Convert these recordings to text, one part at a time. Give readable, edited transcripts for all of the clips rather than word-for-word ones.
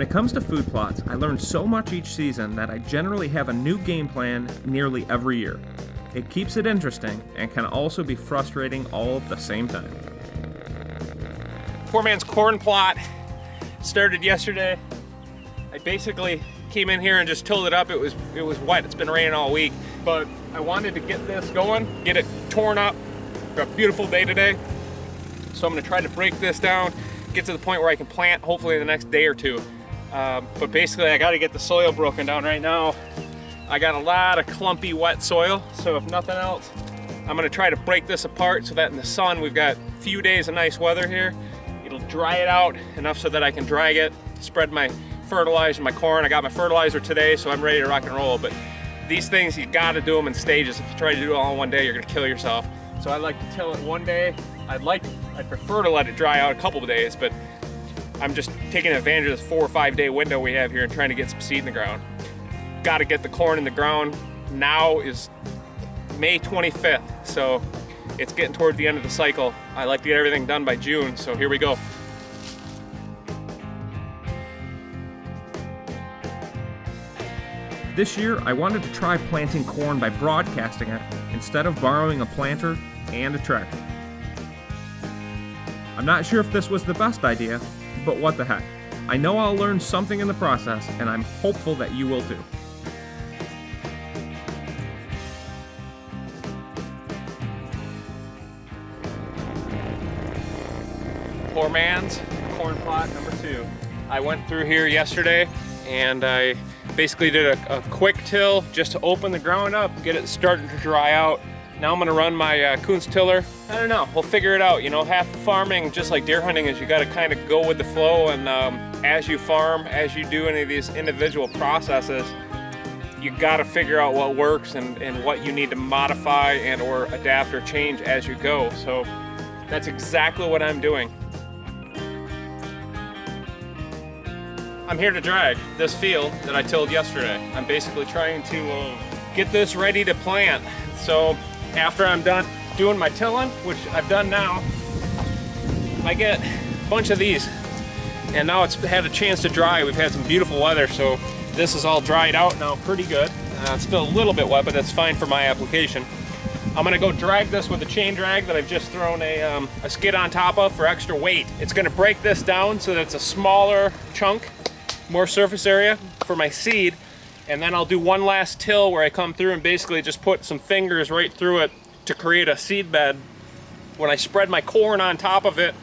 it comes to food plots, I learn so much each season that I generally have a new game plan nearly every year. It keeps it interesting and can also be frustrating all at the same time. Poor man's corn plot started yesterday. I basically came in here and just tilled it up. It was wet. It's been raining all week, but I wanted to get this going, get it torn up. Got a beautiful day today, so I'm going to try to break this down, get to the point where I can plant hopefully in the next day or two. But basically I got to get the soil broken down right now. I got a lot of clumpy wet soil, so if nothing else, I'm going to try to break this apart so that in the sun we've got a few days of nice weather here. It'll dry it out enough so that I can drag it, spread my fertilizer, my corn. I got my fertilizer today, so I'm ready to rock and roll. But these things, you got to do them in stages. If you try to do it all in one day, you're going to kill yourself. So I like to till it one day. I'd prefer to let it dry out a couple of days, but I'm just taking advantage of this 4 or 5 day window we have here and trying to get some seed in the ground. Got to get the corn in the ground. Now is May 25th, so it's getting toward the end of the cycle. I like to get everything done by June, so here we go. This year, I wanted to try planting corn by broadcasting it instead of borrowing a planter and a tractor. I'm not sure if this was the best idea, but what the heck. I know I'll learn something in the process, and I'm hopeful that you will too. Poor man's corn plot number 2. I went through here yesterday and I basically did a quick till just to open the ground up, get it starting to dry out. Now I'm gonna run my Kunz tiller. I don't know, we'll figure it out. You know, half the farming, just like deer hunting, is you gotta kind of go with the flow, and as you farm, as you do any of these individual processes, you gotta figure out what works and what you need to modify and or adapt or change as you go. So that's exactly what I'm doing. I'm here to drag this field that I tilled yesterday. I'm basically trying to get this ready to plant. So after I'm done doing my tilling, which I've done now, I get a bunch of these. And now it's had a chance to dry. We've had some beautiful weather, so this is all dried out now pretty good. It's still a little bit wet, but that's fine for my application. I'm gonna go drag this with a chain drag that I've just thrown a skid on top of for extra weight. It's gonna break this down so that it's a smaller chunk, more surface area for my seed, and then I'll do one last till where I come through and basically just put some fingers right through it to create a seed bed. When I spread my corn on top of it,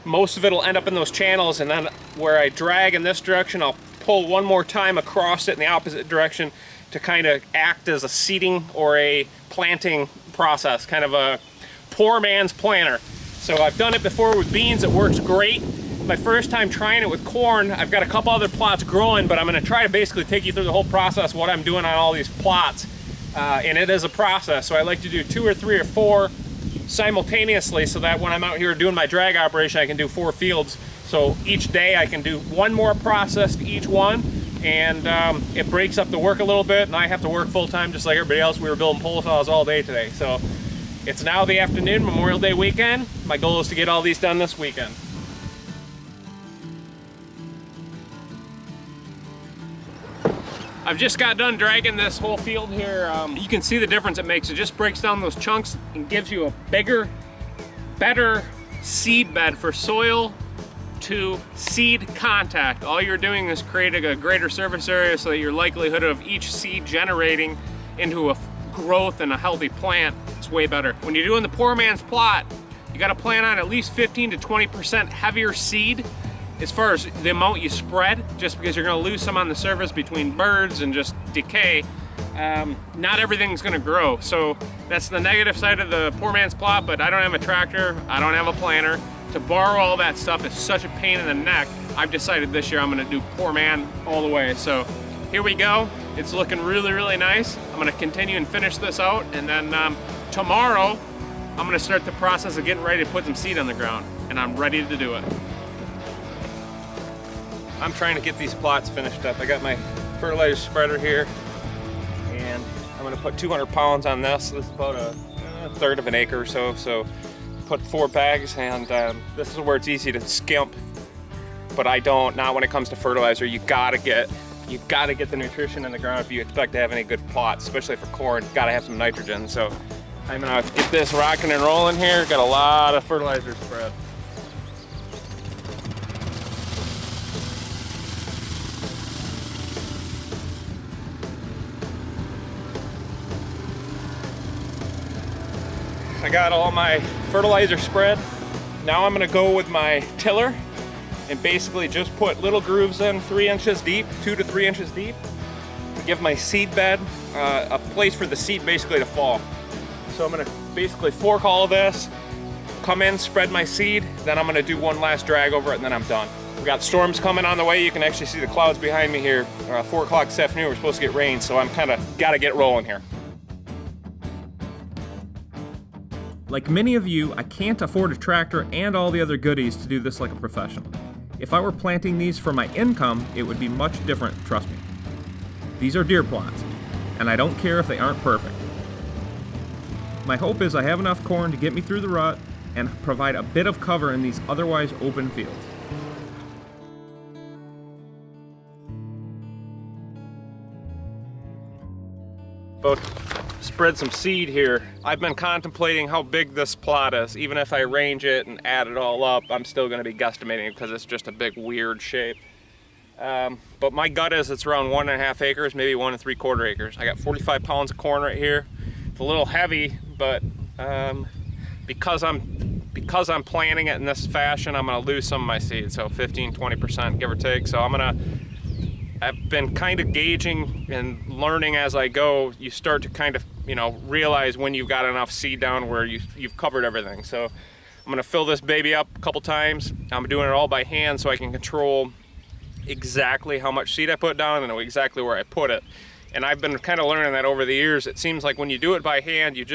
most of it will end up in those channels, and then where I drag in this direction, I'll pull one more time across it in the opposite direction to kind of act as a seeding or a planting process, kind of a poor man's planter. So I've done it before with beans, it works great. My first time trying it with corn. I've got a couple other plots growing, but I'm gonna try to basically take you through the whole process, what I'm doing on all these plots. And it is a process, so I like to do 2 or 3 or 4 simultaneously so that when I'm out here doing my drag operation, I can do 4 fields. So each day I can do one more process to each one, and it breaks up the work a little bit, and I have to work full time just like everybody else. We were building pole saws all day today. So it's now the afternoon, Memorial Day weekend. My goal is to get all these done this weekend. I've just got done dragging this whole field here. You can see the difference it makes. It just breaks down those chunks and gives you a bigger, better seed bed for soil to seed contact. All you're doing is creating a greater surface area so that your likelihood of each seed generating into a growth and a healthy plant is way better. When you're doing the poor man's plot, you gotta plan on at least 15 to 20% heavier seed as far as the amount you spread, just because you're gonna lose some on the surface between birds and just decay. Not everything's gonna grow. So that's the negative side of the poor man's plot, but I don't have a tractor, I don't have a planter. To borrow all that stuff is such a pain in the neck. I've decided this year I'm gonna do poor man all the way. So here we go. It's looking really, really nice. I'm gonna continue and finish this out, and then tomorrow, I'm gonna start the process of getting ready to put some seed on the ground, and I'm ready to do it. I'm trying to get these plots finished up. I got my fertilizer spreader here, and I'm gonna put 200 pounds on this. This is about a third of an acre or so. So put 4 bags, and this is where it's easy to skimp but I don't, not when it comes to fertilizer. You gotta get the nutrition in the ground if you expect to have any good plots, especially for corn. You gotta have some nitrogen. So I'm gonna get this rocking and rolling here. Got a lot of fertilizer spread. I got all my fertilizer spread. Now I'm gonna go with my tiller and basically just put little grooves in 3 inches deep, 2 to 3 inches deep, to give my seed bed a place for the seed basically to fall. So I'm gonna basically fork all of this, come in, spread my seed, then I'm gonna do one last drag over it, and then I'm done. We got storms coming on the way. You can actually see the clouds behind me here. 4 o'clock this afternoon, we're supposed to get rain, so I'm kinda gotta get rolling here. Like many of you, I can't afford a tractor and all the other goodies to do this like a professional. If I were planting these for my income, it would be much different, trust me. These are deer plots, and I don't care if they aren't perfect. My hope is I have enough corn to get me through the rut and provide a bit of cover in these otherwise open fields. About spread some seed here. I've been contemplating how big this plot is. Even if I range it and add it all up, I'm still gonna be guesstimating because it's just a big weird shape. But my gut is it's around 1.5 acres, maybe 1 3/4 acres. I got 45 pounds of corn right here. It's a little heavy, but because I'm planting it in this fashion, I'm gonna lose some of my seed, so 15-20% give or take. So I've been kind of gauging and learning as I go. You start to kind of, realize when you've got enough seed down where you've covered everything. So I'm gonna fill this baby up a couple times. I'm doing it all by hand so I can control exactly how much seed I put down and know exactly where I put it. And I've been kind of learning that over the years. It seems like when you do it by hand, you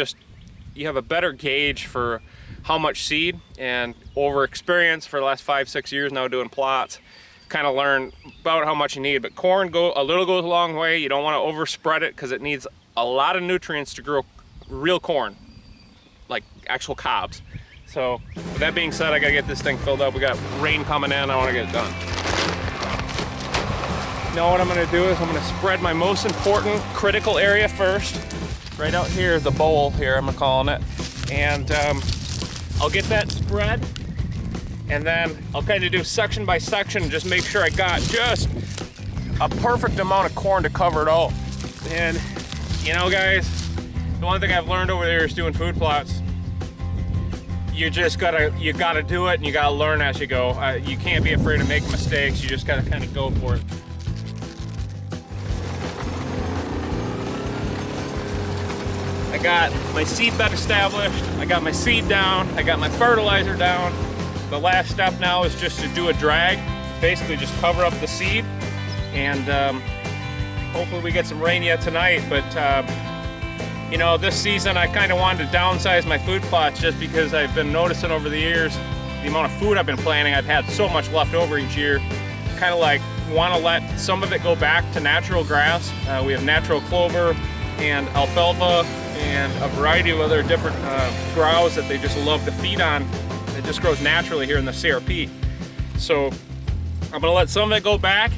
have a better gauge for how much seed, and over experience for the last 5-6 years now doing plots, kind of learn about how much you need. But corn, a little goes a long way. You don't want to overspread it because it needs a lot of nutrients to grow real corn, like actual cobs. So with that being said, I gotta get this thing filled up. We got rain coming in, I want to get it done. Now what I'm gonna do is I'm gonna spread my most important critical area first. Right out here, the bowl here, I'm calling it. And I'll get that spread, and then I'll kind of do section by section, just make sure I got just a perfect amount of corn to cover it all. And guys, the one thing I've learned over there is doing food plots. You gotta do it, and you gotta learn as you go. You can't be afraid of making mistakes. You just gotta kind of go for it. I got my seed bed established, I got my seed down, I got my fertilizer down. The last step now is just to do a drag, basically just cover up the seed, and hopefully we get some rain yet tonight. But this season I kind of wanted to downsize my food plots just because I've been noticing over the years the amount of food I've been planting. I've had so much left over each year. Kind of like want to let some of it go back to natural grass. We have natural clover and alfalfa and a variety of other different browse that they just love to feed on. It just grows naturally here in the CRP. So I'm gonna let some of it go back,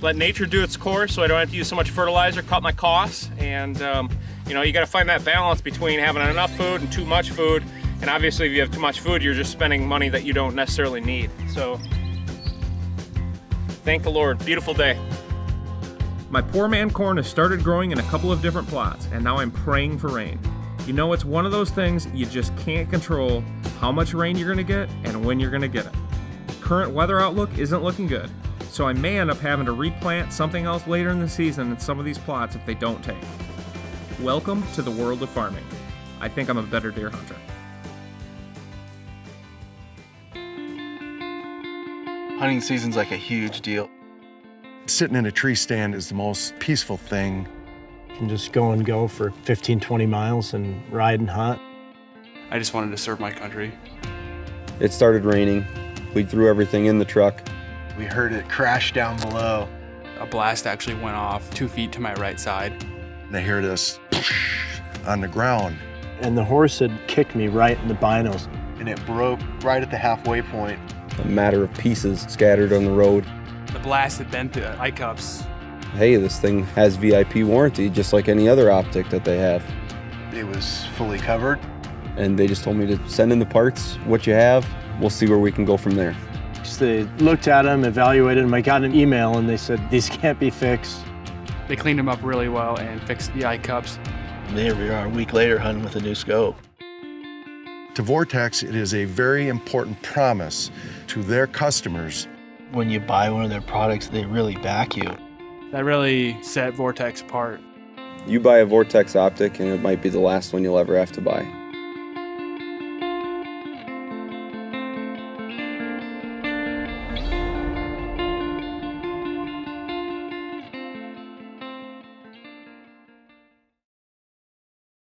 let nature do its course so I don't have to use so much fertilizer, cut my costs. And you gotta find that balance between having enough food and too much food. And obviously if you have too much food, you're just spending money that you don't necessarily need. So thank the Lord, beautiful day. My poor man corn has started growing in a couple of different plots, and now I'm praying for rain. It's one of those things you just can't control how much rain you're gonna get and when you're gonna get it. Current weather outlook isn't looking good, so I may end up having to replant something else later in the season in some of these plots if they don't take. Welcome to the world of farming. I think I'm a better deer hunter. Hunting season's like a huge deal. Sitting in a tree stand is the most peaceful thing. You can just go for 15-20 miles and ride and hunt. I just wanted to serve my country. It started raining. We threw everything in the truck. We heard it crash down below. A blast actually went off 2 feet to my right side. And I hear this on the ground. And the horse had kicked me right in the binos. and it broke right at the halfway point. A matter of pieces scattered on the road. The blast had bent the eye cups. Hey, this thing has VIP warranty just like any other optic that they have. It was fully covered. And they just told me to send in the parts, what you have, we'll see where we can go from there. So they looked at them, evaluated them. I got an email and they said, these can't be fixed. They cleaned them up really well and fixed the eye cups. There we are a week later hunting with a new scope. To Vortex, it is a very important promise to their customers. When you buy one of their products, they really back you. That really set Vortex apart. You buy a Vortex optic and it might be the last one you'll ever have to buy.